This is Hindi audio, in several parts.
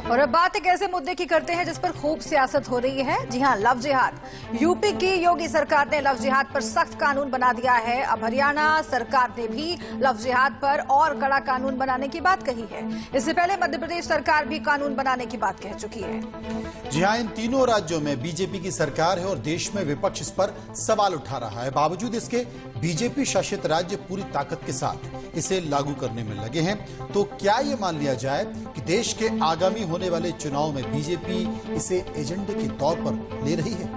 और अब बात एक ऐसे मुद्दे की करते हैं जिस पर खूब सियासत हो रही है। जी हां, लव जिहाद। यूपी की योगी सरकार ने लव जिहाद पर सख्त कानून बना दिया है। अब हरियाणा सरकार ने भी लव जिहाद पर और कड़ा कानून बनाने की बात कही है। इससे पहले मध्य प्रदेश सरकार भी कानून बनाने की बात कह चुकी है। जी हां, इन तीनों राज्यों में बीजेपी की सरकार है और देश में विपक्ष इस पर सवाल उठा रहा है। बावजूद इसके बीजेपी शासित राज्य पूरी ताकत के साथ इसे लागू करने में लगे हैं। तो क्या ये मान लिया जाए कि देश के आगामी होने वाले चुनाव में बीजेपी इसे एजेंडे के तौर पर ले रही है?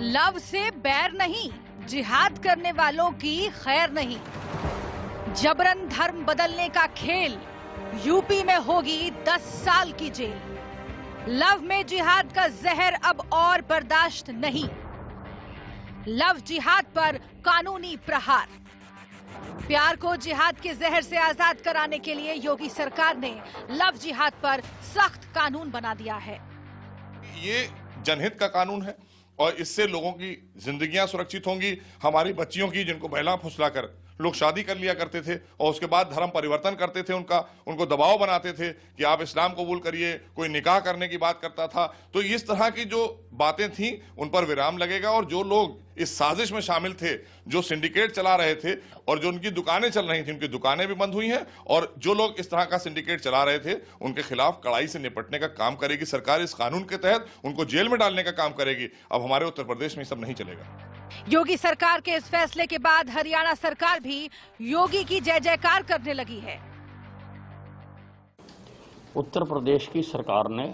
लव से बैर नहीं, जिहाद करने वालों की खैर नहीं। जबरन धर्म बदलने का खेल, यूपी में होगी 10 साल की जेल। लव में जिहाद का जहर अब और बर्दाश्त नहीं। लव जिहाद पर कानूनी प्रहार। प्यार को जिहाद के जहर से आजाद कराने के लिए योगी सरकार ने लव जिहाद पर सख्त कानून बना दिया है। ये जनहित का कानून है और इससे लोगों की जिंदगियां सुरक्षित होंगी। हमारी बच्चियों की, जिनको बहला फुसला कर लोग शादी कर लिया करते थे और उसके बाद धर्म परिवर्तन करते थे, उनको दबाव बनाते थे कि आप इस्लाम कबूल करिए, कोई निकाह करने की बात करता था। तो इस तरह की जो बातें थी उन पर विराम लगेगा और जो लोग इस साजिश में शामिल थे, जो सिंडिकेट चला रहे थे और जो उनकी दुकानें चल रही थी, उनकी दुकानें भी बंद हुई हैं और जो लोग इस तरह का सिंडिकेट चला रहे थे उनके खिलाफ कड़ाई से निपटने का काम करेगी सरकार। इस कानून के तहत उनको जेल में डालने का काम करेगी। अब हमारे उत्तर प्रदेश में सब नहीं चलेगा। योगी सरकार के इस फैसले के बाद हरियाणा सरकार भी योगी की जय जयकार करने लगी है। उत्तर प्रदेश की सरकार ने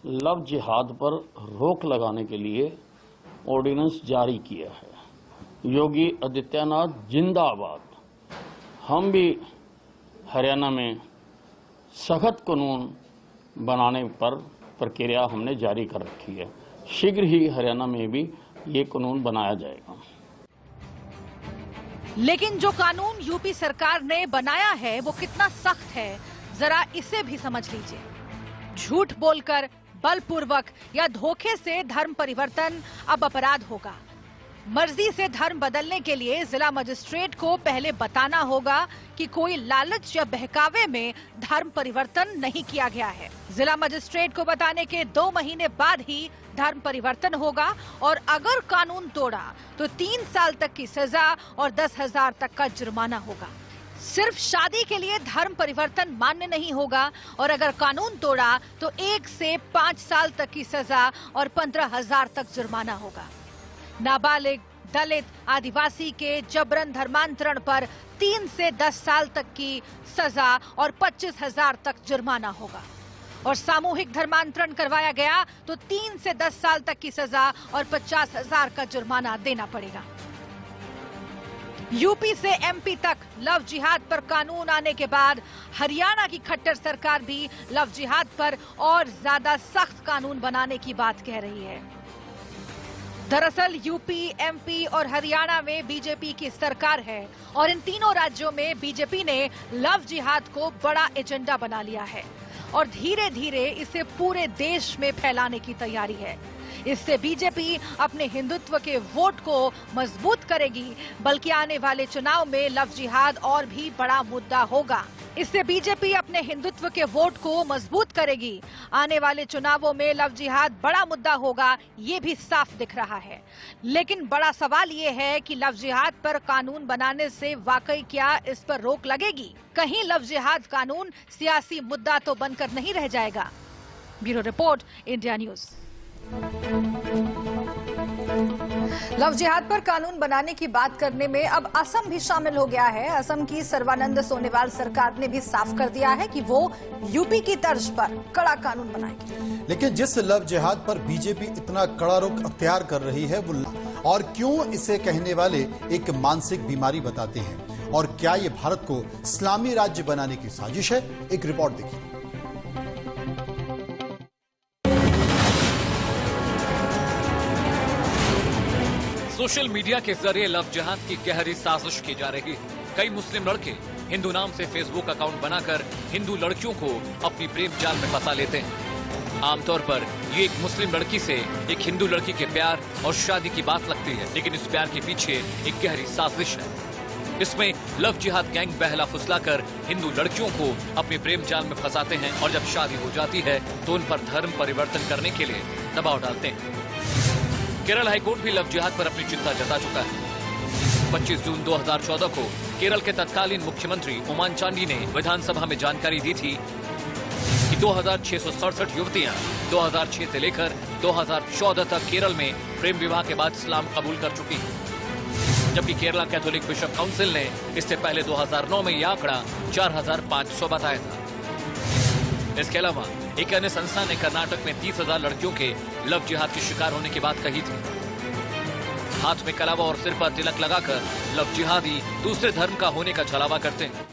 लव जिहाद पर रोक लगाने के लिए ऑर्डिनेंस जारी किया है। योगी आदित्यनाथ जिंदाबाद। हम भी हरियाणा में सख्त कानून बनाने पर प्रक्रिया हमने जारी कर रखी है। शीघ्र ही हरियाणा में भी ये कानून बनाया जाएगा। लेकिन जो कानून यूपी सरकार ने बनाया है वो कितना सख्त है, जरा इसे भी समझ लीजिए। झूठ बोलकर, बलपूर्वक या धोखे से धर्म परिवर्तन अब अपराध होगा। मर्जी से धर्म बदलने के लिए जिला मजिस्ट्रेट को पहले बताना होगा कि कोई लालच या बहकावे में धर्म परिवर्तन नहीं किया गया है। जिला मजिस्ट्रेट को बताने के 2 महीने बाद ही धर्म परिवर्तन होगा और अगर कानून तोड़ा तो 3 साल तक की सजा और 10,000 तक का जुर्माना होगा। सिर्फ शादी के लिए धर्म परिवर्तन मान्य नहीं होगा और अगर कानून तोड़ा तो 1 से 5 साल तक की सजा और 15,000 तक जुर्माना होगा। नाबालिग, दलित, आदिवासी के जबरन धर्मांतरण पर 3 से 10 साल तक की सजा और 25,000 तक जुर्माना होगा और सामूहिक धर्मांतरण करवाया गया तो 3 से 10 साल तक की सजा और 50,000 का जुर्माना देना पड़ेगा। यूपी से एमपी तक लव जिहाद पर कानून आने के बाद हरियाणा की खट्टर सरकार भी लव जिहाद पर और ज्यादा सख्त कानून बनाने की बात कह रही है। दरअसल यूपी, एमपी और हरियाणा में बीजेपी की सरकार है और इन तीनों राज्यों में बीजेपी ने लव जिहाद को बड़ा एजेंडा बना लिया है और धीरे धीरे इसे पूरे देश में फैलाने की तैयारी है। इससे बीजेपी अपने हिंदुत्व के वोट को मजबूत करेगी, बल्कि आने वाले चुनाव में लव जिहाद और भी बड़ा मुद्दा होगा। इससे बीजेपी अपने हिंदुत्व के वोट को मजबूत करेगी। आने वाले चुनावों में लव जिहाद बड़ा मुद्दा होगा, ये भी साफ दिख रहा है। लेकिन बड़ा सवाल ये है कि लव जिहाद पर कानून बनाने से वाकई क्या इस पर रोक लगेगी? कहीं लव जिहाद कानून सियासी मुद्दा तो बनकर नहीं रह जाएगा? Bureau report, India news. Love जिहाद पर कानून बनाने की बात करने में अब असम भी शामिल हो गया है। असम की सर्बानंद सोनोवाल सरकार ने भी साफ कर दिया है कि वो यूपी की तर्ज पर कड़ा कानून बनाएगी। लेकिन जिस लव जिहाद पर बीजेपी इतना कड़ा रुख अख्तियार कर रही है वो और क्यों इसे कहने वाले एक मानसिक बीमारी बताते हैं और क्या ये भारत को इस्लामी राज्य बनाने की साजिश है? एक रिपोर्ट देखिए। सोशल मीडिया के जरिए लव जिहाद की गहरी साजिश की जा रही है। कई मुस्लिम लड़के हिंदू नाम से फेसबुक अकाउंट बनाकर हिंदू लड़कियों को अपनी प्रेम जाल में फंसा लेते हैं। आमतौर पर ये एक मुस्लिम लड़की से एक हिंदू लड़की के प्यार और शादी की बात लगती है, लेकिन इस प्यार के पीछे एक गहरी साजिश है। इसमें लव जिहाद गैंग बहला फुसलाकर हिंदू लड़कियों को अपने प्रेम जाल में फंसाते हैं और जब शादी हो जाती है तो उन पर धर्म परिवर्तन करने के लिए दबाव डालते हैं। केरल हाईकोर्ट भी लव जिहाद पर अपनी चिंता जता चुका है। 25 जून 2014 को केरल के तत्कालीन मुख्यमंत्री उमान चांडी ने विधानसभा में जानकारी दी थी कि 2667 युवतियां 2006 से लेकर 2014 तक केरल में प्रेम विवाह के बाद इस्लाम कबूल कर चुकी हैं, जबकि केरला कैथोलिक बिशप काउंसिल ने इससे पहले 2009 में यह आंकड़ा 4500 बताया था। इसके अलावा एक अन्य संस्था ने कर्नाटक में 30,000 लड़कियों के लव जिहाद के शिकार होने की बात कही थी। हाथ में कलावा और सिर पर तिलक लगाकर लव जिहादी दूसरे धर्म का होने का छलावा करते हैं।